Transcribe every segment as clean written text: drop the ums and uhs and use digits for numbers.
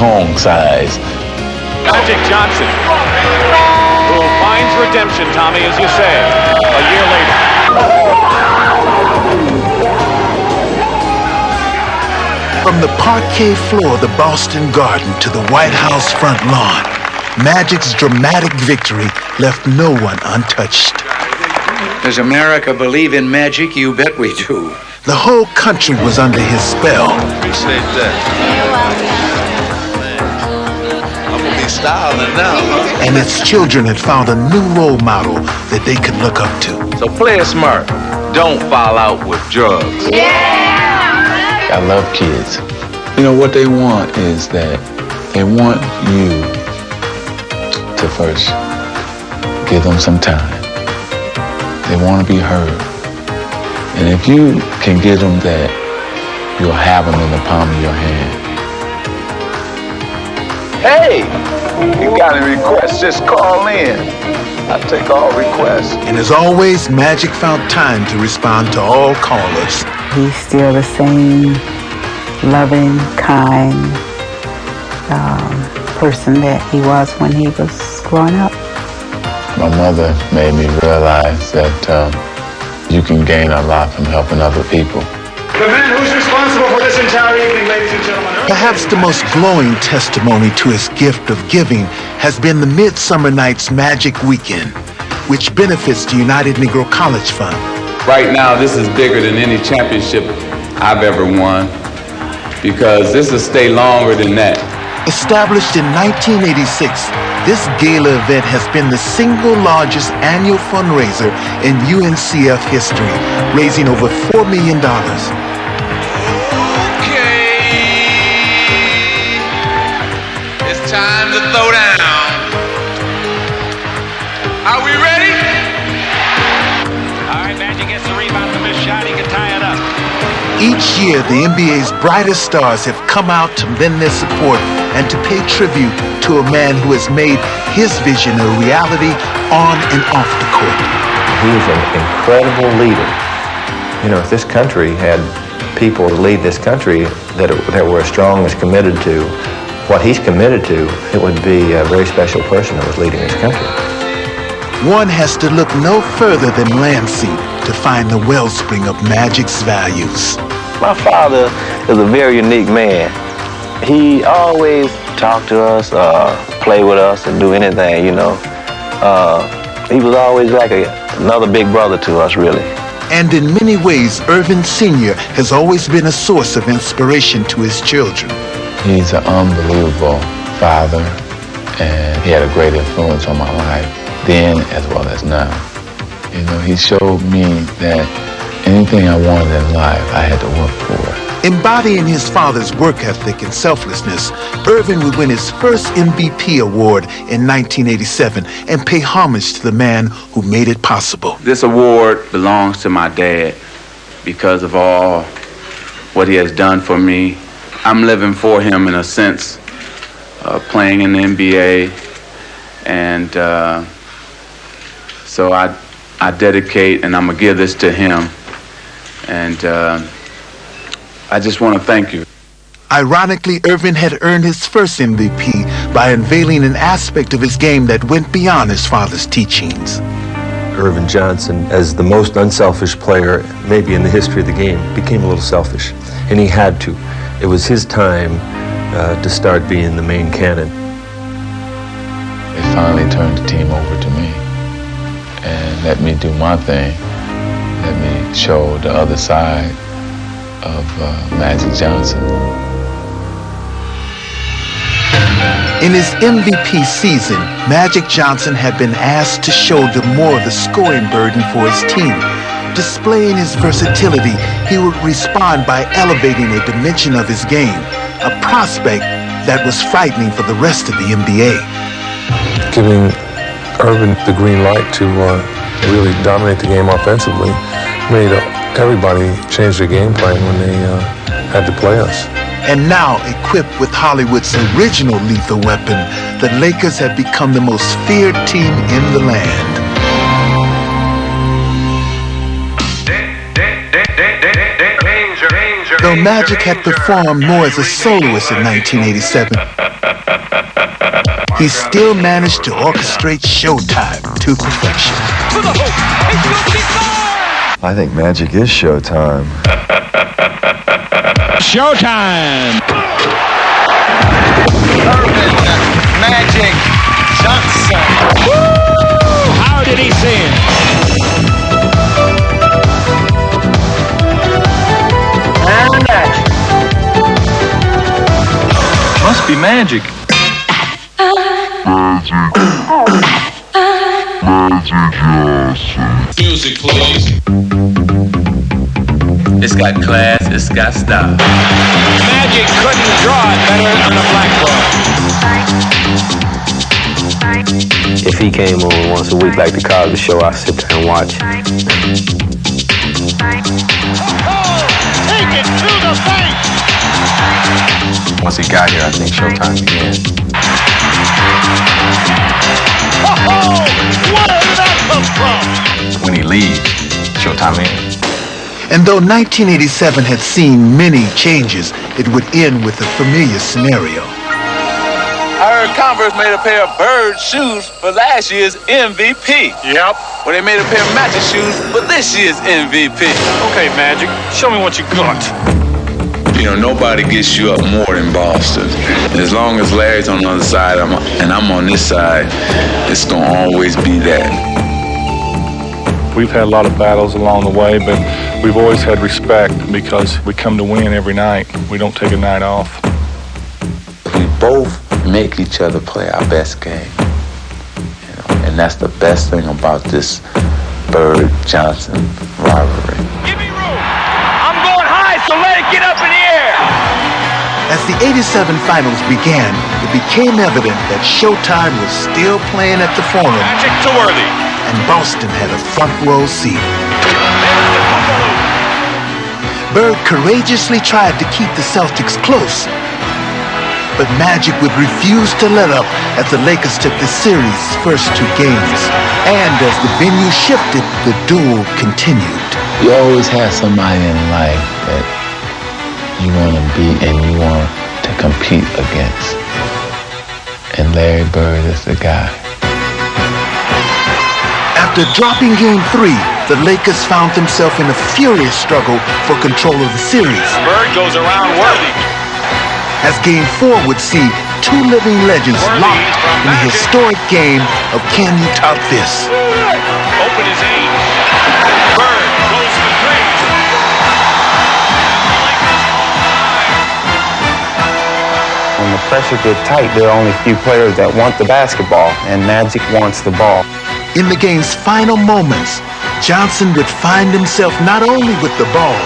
Kong size. Magic Johnson, who finds redemption, Tommy, as you say, a year later. From the parquet floor of the Boston Garden to the White House front lawn, Magic's dramatic victory left no one untouched. Does America believe in magic? You bet we do. The whole country was under his spell. Appreciate that. I'm gonna be styling now, huh? And its children had found a new role model that they could look up to. So play it smart. Don't fall out with drugs. I love kids. You know, what they want is that they want you to first give them some time. They want to be heard. And if you can give them that, you'll have them in the palm of your hand. Hey, you got any requests, just call in. I take all requests. And as always, Magic found time to respond to all callers. He's still the same loving, kind person that he was when he was growing up. My mother made me realize that you can gain a lot from helping other people. The man who's responsible for this entire evening, ladies and gentlemen. Perhaps the most glowing testimony to his gift of giving has been the Midsummer Night's Magic Weekend, which benefits the United Negro College Fund. Right now, this is bigger than any championship I've ever won, because this will stay longer than that. Established in 1986, this gala event has been the single largest annual fundraiser in UNCF history, raising over $4 million. Okay, it's time to throw down. Are we ready? All right, Magic gets the rebound from his shot. He can tie it up. Each year, the NBA's brightest stars have come out to lend their support and to pay tribute to a man who has made his vision a reality on and off the court. He was an incredible leader. You know, if this country had people to lead this country that were as strong as committed to what he's committed to, it would be a very special person that was leading this country. One has to look no further than Lansing to find the wellspring of Magic's values. My father is a very unique man. He always talked to us, play with us, and do anything, you know. He was always like another big brother to us, really. And in many ways, Irvin Sr. has always been a source of inspiration to his children. He's an unbelievable father, and he had a great influence on my life, then as well as now. You know, he showed me that anything I wanted in life, I had to work for. Embodying his father's work ethic and selflessness, Irvin would win his first MVP award in 1987 and pay homage to the man who made it possible. This award belongs to my dad because of all what he has done for me. I'm living for him in a sense, playing in the NBA, and so I dedicate, and I'm gonna give this to him, and I just want to thank you. Ironically, Irvin had earned his first MVP by unveiling an aspect of his game that went beyond his father's teachings. Irvin Johnson, as the most unselfish player maybe in the history of the game, became a little selfish, and he had to. It was his time to start being the main cannon. They finally turned the team over to me and let me do my thing. Let me show the other side of Magic Johnson. In his MVP season, Magic Johnson had been asked to shoulder more of the scoring burden for his team. Displaying his versatility, he would respond by elevating a dimension of his game, a prospect that was frightening for the rest of the NBA. Giving Irvin the green light to really dominate the game offensively made everybody change their game plan when they had to play us. And now, equipped with Hollywood's original lethal weapon, the Lakers have become the most feared team in the land. Though Magic had performed more as a soloist in 1987, he still managed to orchestrate Showtime to perfection. I think Magic is Showtime. Showtime! Irvin Magic Johnson. Woo! How did he see him? Must be magic. Music, please. It's got class, it's got style. Magic couldn't draw it better than a blackboard. If he came on once a week like the Cosby Show, I sit there and watch. Take it to the bank! Once he got here, I think Showtime began. Where did that come from? When he leaves, Showtime ends. And though 1987 had seen many changes, it would end with a familiar scenario. I heard Converse made a pair of Bird shoes for last year's MVP. Yep. Well, they made a pair of Magic shoes for this year's MVP. Okay, Magic, show me what you got. You know, nobody gets you up more than Boston. As long as Larry's on the other side and I'm on this side, it's going to always be that. We've had a lot of battles along the way, but we've always had respect because we come to win every night. We don't take a night off. We both make each other play our best game. You know, and that's the best thing about this Bird-Johnson rivalry. Give me room. I'm going high, so let it get up in the air. As the 87 finals began, it became evident that Showtime was still playing at the Forum, Magic to Worthy. and Boston had a front row seat. Bird courageously tried to keep the Celtics close, but Magic would refuse to let up as the Lakers took the series' first two games. And as the venue shifted, the duel continued. You always have somebody in life that you want to beat and you want to compete against. And Larry Bird is the guy. After dropping Game 3, the Lakers found themselves in a furious struggle for control of the series. Bird goes around Worthy. As Game 4 would see two living legends locked in the historic game of Can You Top This? Open his aim. Bird goes for three. When the pressure gets tight, there are only a few players that want the basketball, and Magic wants the ball. In the game's final moments, Johnson would find himself not only with the ball,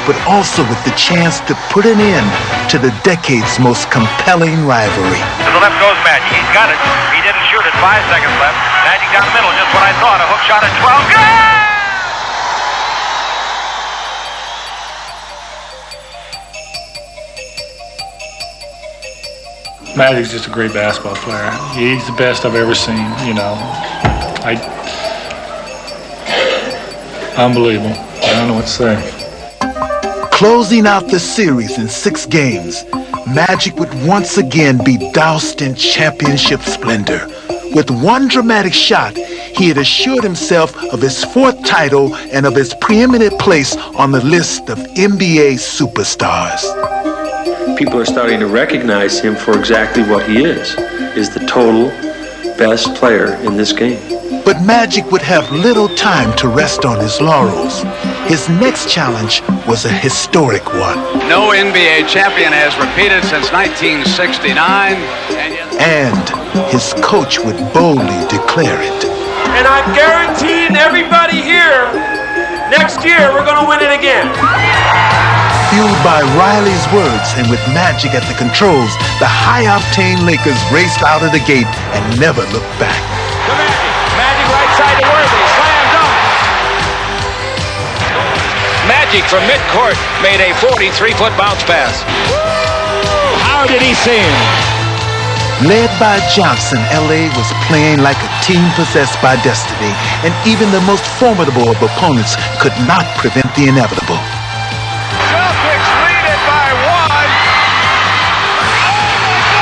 but also with the chance to put an end to the decade's most compelling rivalry. To the left goes Magic. He's got it. He didn't shoot it. 5 seconds left. Magic down the middle. Just what I thought. A hook shot at 12. Good! Magic's just a great basketball player. He's the best I've ever seen, you know. Unbelievable. I don't know what to say. Closing out the series in 6 games, Magic would once again be doused in championship splendor. With one dramatic shot, he had assured himself of his 4th title and of his preeminent place on the list of NBA superstars. People are starting to recognize him for exactly what he is the total best player in this game. But Magic would have little time to rest on his laurels. His next challenge was a historic one. No NBA champion has repeated since 1969. And his coach would boldly declare it. And I'm guaranteeing everybody here, next year we're going to win it again. Fueled by Riley's words and with Magic at the controls, the high-octane Lakers raced out of the gate and never looked back. To Magic. Magic right side to Worthy. Slam dunk. Magic from midcourt made a 43-foot bounce pass. How did he see him? Led by Johnson, LA was playing like a team possessed by destiny, and even the most formidable of opponents could not prevent the inevitable. Celtics lead it by 1.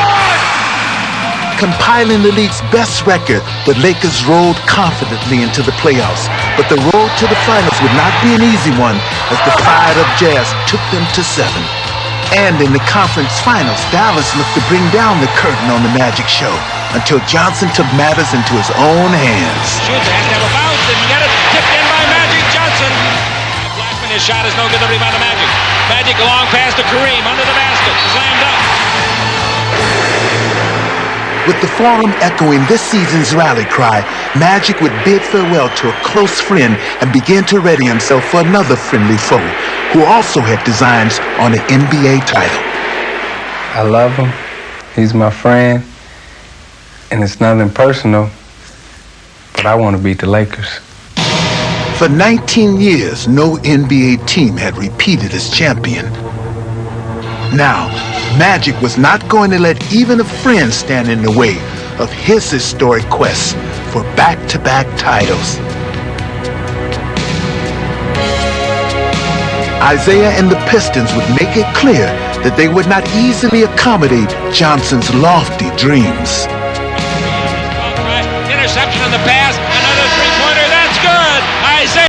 Oh, my God! Compiling the league's best record, the Lakers rolled confidently into the playoffs. But the road to the finals would not be an easy one as the fired-up Jazz took them to 7. And in the conference finals, Dallas looked to bring down the curtain on the Magic show until Johnson took matters into his own hands. Shoots, has to have a bounce, didn't get it. Tipped in by Magic Johnson. Blackman, his shot is no good. The rebound to Magic. Magic long pass to Kareem under the basket. Slammed up. With the Forum echoing this season's rally cry, Magic would bid farewell to a close friend and begin to ready himself for another friendly foe, who also had designs on an NBA title. I love him. He's my friend. And it's nothing personal, but I want to beat the Lakers. For 19 years, no NBA team had repeated as champion. Now, Magic was not going to let even a friend stand in the way of his historic quest for back-to-back titles. Isaiah and the Pistons would make it clear that they would not easily accommodate Johnson's lofty dreams. Interception on the pass.